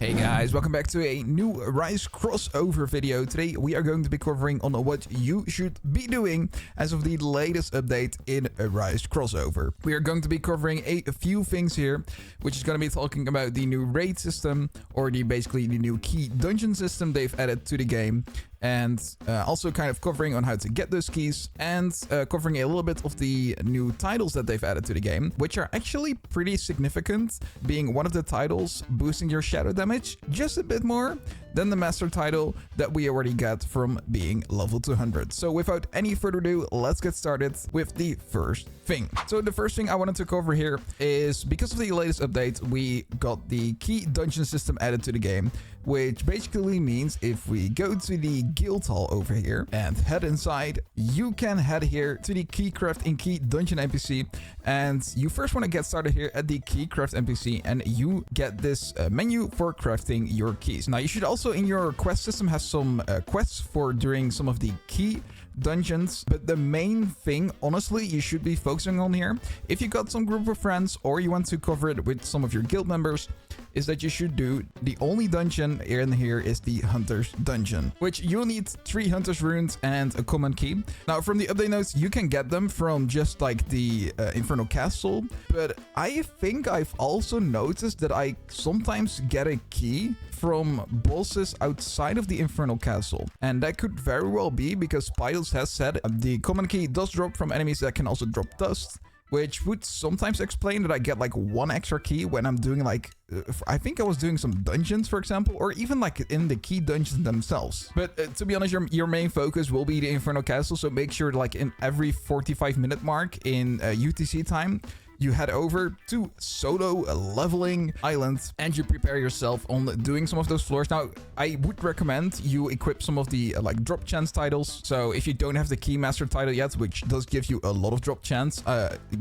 Hey guys, welcome back to a new Rise crossover video. Today we are going to be covering on what you should be doing as of the latest update in a Rise crossover. We are going to be covering a few things here, which is going to be talking about the new raid system, or basically the new key dungeon system they've added to the game, and also kind of covering on how to get those keys, and covering a little bit of the new titles that they've added to the game, which are actually pretty significant, being one of the titles boosting your shadow damage just a bit more than the master title that we already got from being level 200. So without any further ado, let's get started with the first thing. So the first thing I wanted to cover here is, because of the latest update, we got the key dungeon system added to the game, which basically means if we go to the guild hall over here and head inside, you can head here to the keycraft in key dungeon NPC, and you first want to get started here at the keycraft NPC, and you get this menu for crafting your keys. Now you should also in your quest system have some quests for doing some of the key dungeons, but the main thing honestly you should be focusing on here, if you got some group of friends or you want to cover it with some of your guild members, is that you should do the only dungeon in here is the Hunter's Dungeon, which you'll need 3 Hunter's Runes and a common key. Now from the update notes, you can get them from just like the Infernal Castle, but I think I've also noticed that I sometimes get a key from bosses outside of the Infernal Castle, and that could very well be because Pylos has said the common key does drop from enemies that can also drop dust, which would sometimes explain that I get like 1 extra key when I'm doing like, I think I was doing some dungeons, for example, or even like in the key dungeons themselves. But to be honest, your main focus will be the Infernal Castle, so make sure like in every 45-minute mark in UTC time, you head over to solo leveling island and you prepare yourself on doing some of those floors. Now, I would recommend you equip some of the like drop chance titles. So if you don't have the keymaster title yet, which does give you a lot of drop chance,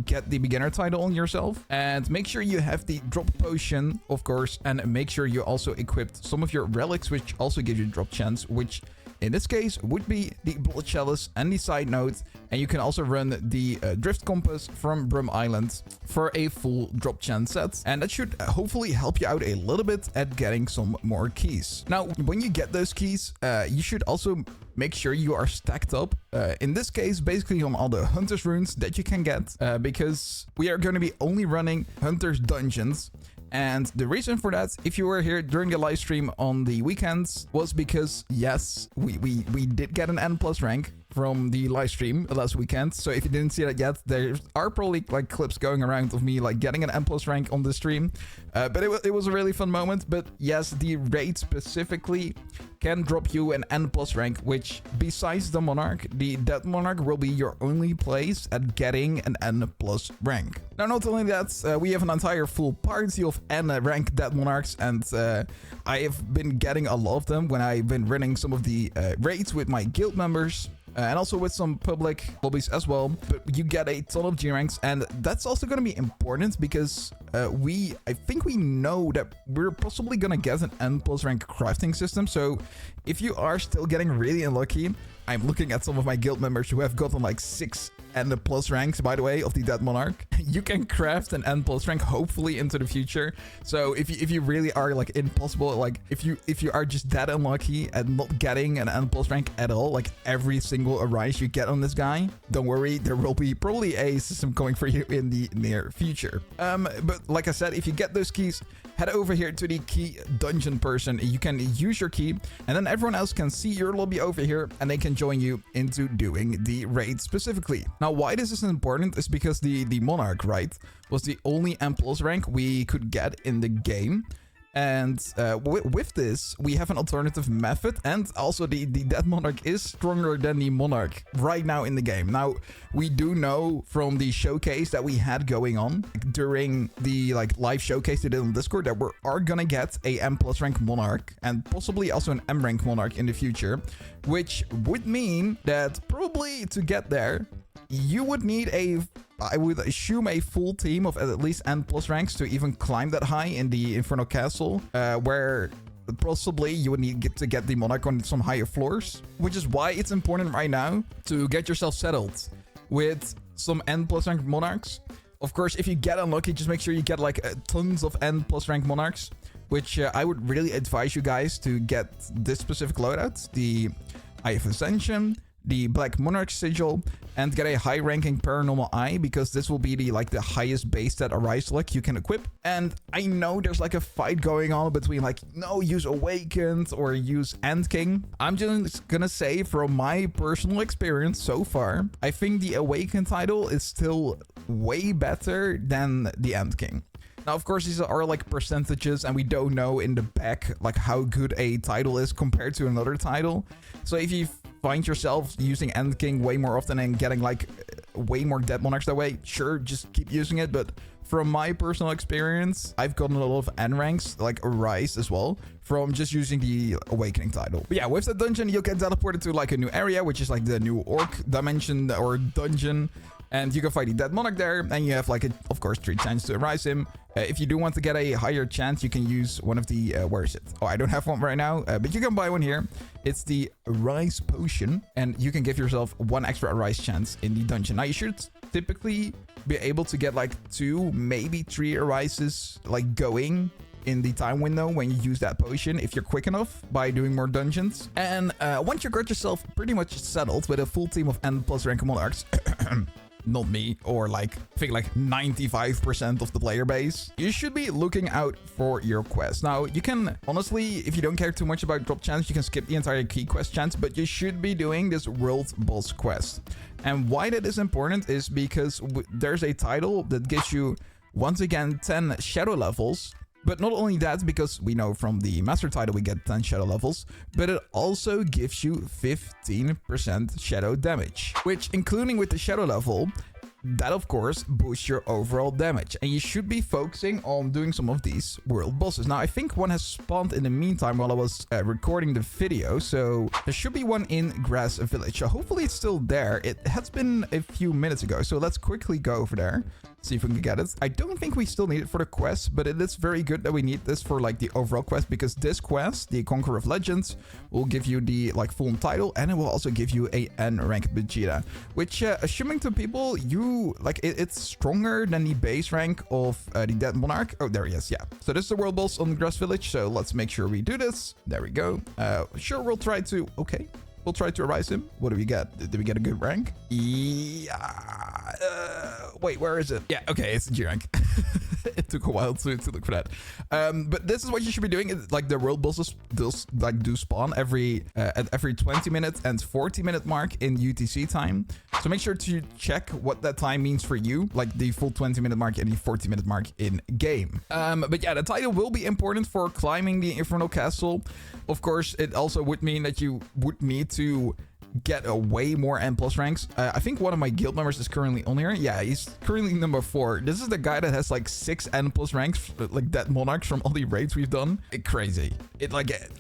get the beginner title on yourself and make sure you have the drop potion, of course, and make sure you also equipped some of your relics, which also give you drop chance, which in this case would be the blood chalice and the side note, and you can also run the drift compass from Brum Island for a full drop chance set, and that should hopefully help you out a little bit at getting some more keys. Now when you get those keys, you should also make sure you are stacked up, in this case basically on all the Hunter's Runes that you can get, because we are going to be only running Hunter's Dungeons. And the reason for that, if you were here during the live stream on the weekends, was because yes, we did get an N+ rank from the live stream last weekend. So if you didn't see that yet, there are probably like clips going around of me like getting an N+ rank on the stream, but it was a really fun moment. But yes, the raid specifically can drop you an N+ rank, which besides the Monarch, the Dad Monarch will be your only place at getting an N+ rank. Now not only that, we have an entire full party of N rank Dad Monarchs, and I have been getting a lot of them when I've been running some of the raids with my guild members. And also with some public lobbies as well, but you get a ton of G ranks, and that's also going to be important because I think we know that we're possibly going to get an N+ rank crafting system. So if you are still getting really unlucky, I'm looking at some of my guild members who have gotten like 6 N+ ranks, by the way, of the Dad Monarch. You can craft an N+ rank hopefully into the future. So if you really are like impossible, like if you are just that unlucky at not getting an N+ rank at all, like every single Arise you get on this guy, don't worry, there will be probably a system coming for you in the near future. But like I said, if you get those keys, head over here to the key dungeon person. You can use your key, and then everyone else can see your lobby over here, and they can join you into doing the raid specifically. Now, why this is important is because the Monarch, right, was the only N+ rank we could get in the game. And with this, we have an alternative method, and also the Dad Monarch is stronger than the Monarch right now in the game. Now, we do know from the showcase that we had going on during the like live showcase they did on Discord that we are gonna get a M+ rank Monarch and possibly also an M rank Monarch in the future, which would mean that probably to get there, you would need I would assume a full team of at least N+ ranks to even climb that high in the Infernal Castle, where possibly you would need to get the Monarch on some higher floors, which is why it's important right now to get yourself settled with some N+ rank Monarchs. Of course, if you get unlucky, just make sure you get like tons of N+ rank Monarchs. which I would really advise you guys to get this specific loadout, the Eye of Ascension, the Black Monarch sigil, and get a high ranking paranormal eye, because this will be the highest base stat Arise luck you can equip. And I know there's like a fight going on between like, no, use Awakened or use End King. I'm just gonna say, from my personal experience so far, I think the Awakened title is still way better than the End King. Now, of course, these are like percentages, and we don't know in the back like how good a title is compared to another title. So if you find yourself using End King way more often and getting like way more Dead Monarchs that way, sure, just keep using it. But from my personal experience, I've gotten a lot of N ranks, like Arise as well, from just using the Awakening title. But yeah, with the dungeon, you can teleport it to like a new area, which is like the new Orc dimension or dungeon. And you can fight the Dad Monarch there, and you have like, of course, 3 chances to Arise him. If you do want to get a higher chance, you can use one of the, where is it? Oh, I don't have one right now, but you can buy one here. It's the Arise Potion, and you can give yourself 1 extra Arise chance in the dungeon. Now, you should typically be able to get like 2, maybe 3 Arises like going in the time window when you use that potion, if you're quick enough, by doing more dungeons. And once you got yourself pretty much settled with a full team of N+ rank Monarchs, not me, or like, I think like 95% of the player base, you should be looking out for your quest. Now, you can, honestly, if you don't care too much about drop chance, you can skip the entire key quest chance, but you should be doing this world boss quest. And why that is important is because there's a title that gives you, once again, 10 shadow levels. But not only that, because we know from the master title we get 10 shadow levels, but it also gives you 15% shadow damage, which, including with the shadow level, that of course boosts your overall damage. And you should be focusing on doing some of these world bosses. Now, I think one has spawned in the meantime while I was recording the video, so there should be one in Grass Village. So hopefully it's still there. It has been a few minutes ago, so let's quickly go over there, see if we can get it. I don't think we still need it for the quest, but it is very good that we need this for like the overall quest, because this quest, the Conqueror of Legends, will give you the like full title, and it will also give you a N rank Vegeta, which assuming to people, you like it's stronger than the base rank of the Dead Monarch. Oh, there he is. Yeah, so this is the world boss on Grass Village, so let's make sure we do this. There we go. Sure, we'll try to we'll try to Arise him. What do we get? Did we get a good rank? Yeah. Wait, where is it? Yeah, okay, it's a G rank. It took a while to look for that. But this is what you should be doing. It's like the world bosses do spawn at every 20 minutes and 40-minute mark in UTC time. So make sure to check what that time means for you, like the full 20-minute mark and the 40-minute mark in game. But yeah, the title will be important for climbing the Infernal Castle. Of course, it also would mean that you would need to get a way more N+ ranks. I think one of my guild members is currently on here. Yeah, he's currently number 4. This is the guy that has like 6 N+ ranks, like Dead Monarchs from all the raids we've done. Crazy.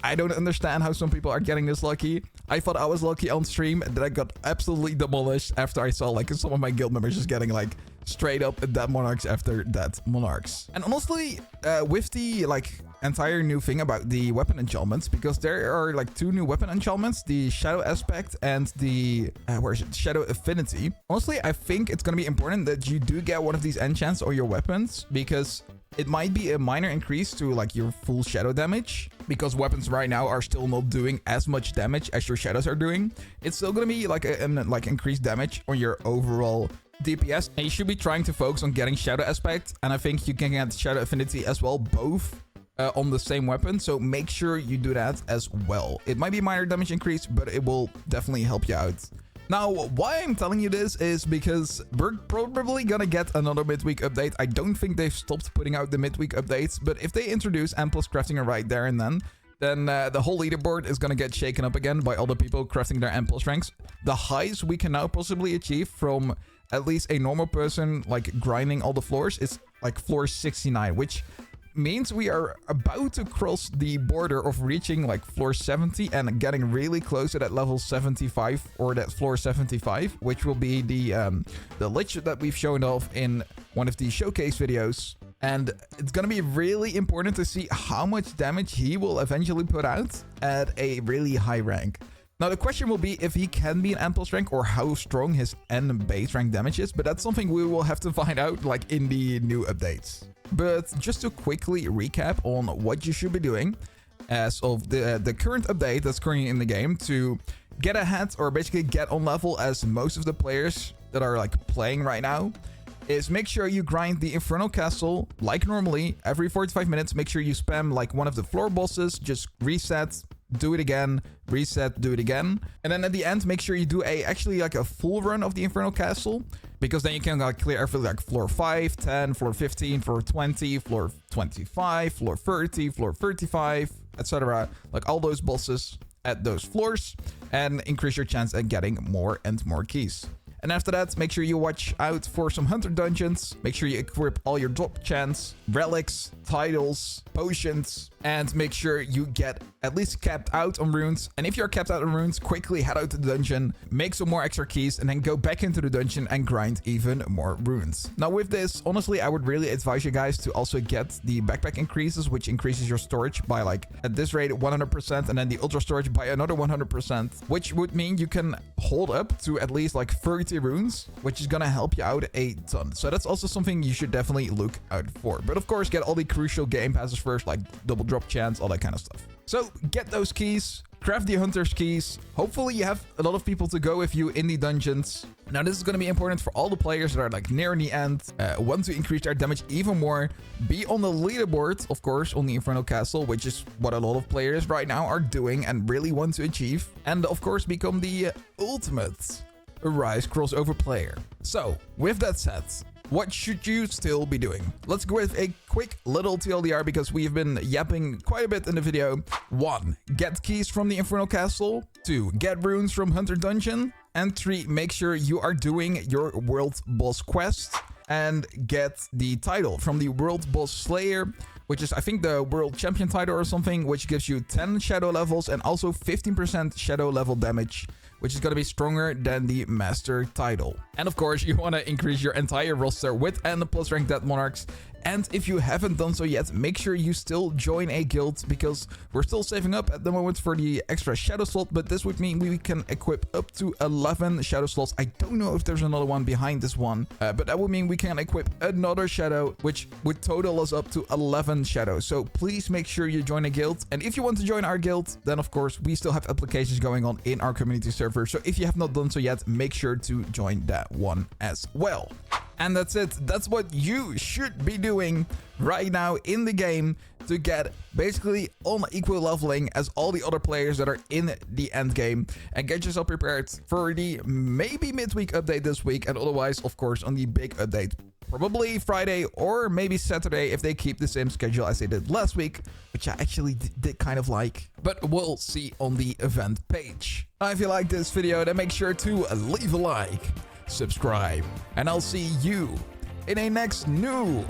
I don't understand how some people are getting this lucky. I thought I was lucky on stream, and then I got absolutely demolished after I saw like some of my guild members just getting like straight up Dead Monarchs after Dead Monarchs. And honestly, with the like entire new thing about the weapon enchantments, because there are like 2 new weapon enchantments, the Shadow Aspect and the where is it, Shadow Affinity. Honestly, I think it's gonna be important that you do get one of these enchants on your weapons, because it might be a minor increase to like your full shadow damage, because weapons right now are still not doing as much damage as your shadows are doing. It's still gonna be like like increased damage on your overall DPS, and you should be trying to focus on getting Shadow Aspect, and I think you can get Shadow Affinity as well, both on the same weapon, so make sure you do that as well. It might be a minor damage increase, but it will definitely help you out. Now, why I'm telling you this is because we're probably gonna get another midweek update. I don't think they've stopped putting out the midweek updates, but if they introduce N+ crafting right there and then the whole leaderboard is gonna get shaken up again by all the people crafting their N+ ranks. The highs we can now possibly achieve from at least a normal person like grinding all the floors is like floor 69, which means we are about to cross the border of reaching like floor 70 and getting really close to that level 75 or that floor 75, which will be the lich that we've shown off in one of the showcase videos. And it's gonna be really important to see how much damage he will eventually put out at a really high rank. Now, the question will be if he can be an N+ rank or how strong his N base rank damage is, but that's something we will have to find out like in the new updates. But just to quickly recap on what you should be doing as of the current update that's currently in the game to get ahead or basically get on level as most of the players that are like playing right now, is make sure you grind the Infernal Castle like normally every 45 minutes. Make sure you spam like one of the floor bosses, just reset, do it again, reset, do it again. And then at the end, make sure you do actually like a full run of the Infernal Castle, because then you can like clear everything like floor 5, 10, floor 15, floor 20, floor 25, floor 30, floor 35, etc. Like all those bosses at those floors, and increase your chance at getting more and more keys. And after that, make sure you watch out for some hunter dungeons. Make sure you equip all your drop chants, relics, titles, potions, and make sure you get at least capped out on runes. And if you're capped out on runes, quickly head out to the dungeon, make some more extra keys, and then go back into the dungeon and grind even more runes. Now with this, honestly, I would really advise you guys to also get the backpack increases, which increases your storage by like, at this rate, 100%, and then the ultra storage by another 100%, which would mean you can hold up to at least like 30 runes, which is gonna help you out a ton. So that's also something you should definitely look out for. But of course, get all the crucial game passes first, like double drop chance, all that kind of stuff. So get those keys, craft the hunter's keys. Hopefully you have a lot of people to go with you in the dungeons. Now this is going to be important for all the players that are like near the end, want to increase their damage even more, be on the leaderboard, of course, on the Infernal Castle, which is what a lot of players right now are doing and really want to achieve. And of course, become the ultimate Rise crossover player. So with that said, what should you still be doing? Let's go with a quick little TLDR because we've been yapping quite a bit in the video. 1. Get keys from the Infernal Castle. 2. Get runes from Hunter Dungeon. And 3. Make sure you are doing your World Boss quest and get the title from the World Boss Slayer, which is I think the World Champion title or something, which gives you 10 shadow levels and also 15% shadow level damage, which is going to be stronger than the Master title. And of course, you want to increase your entire roster with and plus rank Dad Monarchs. And if you haven't done so yet, make sure you still join a guild, because we're still saving up at the moment for the extra shadow slot, but this would mean we can equip up to 11 shadow slots. I don't know if there's another one behind this one, but that would mean we can equip another shadow, which would total us up to 11 shadows. So please make sure you join a guild. And if you want to join our guild, then of course we still have applications going on in our community server. So if you have not done so yet, make sure to join that one as well. And that's it. That's what you should be doing right now in the game to get basically on equal leveling as all the other players that are in the end game, and get yourself prepared for the maybe midweek update this week, and otherwise, of course, on the big update. Probably Friday or maybe Saturday if they keep the same schedule as they did last week, which I actually did kind of like. But we'll see on the event page. If you like this video, then make sure to leave a like, subscribe, and I'll see you in a next new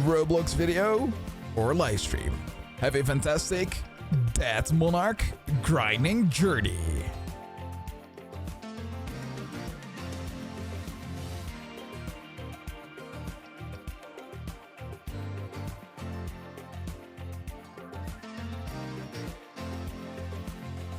Roblox video or live stream. Have a fantastic Dad Monarch grinding journey.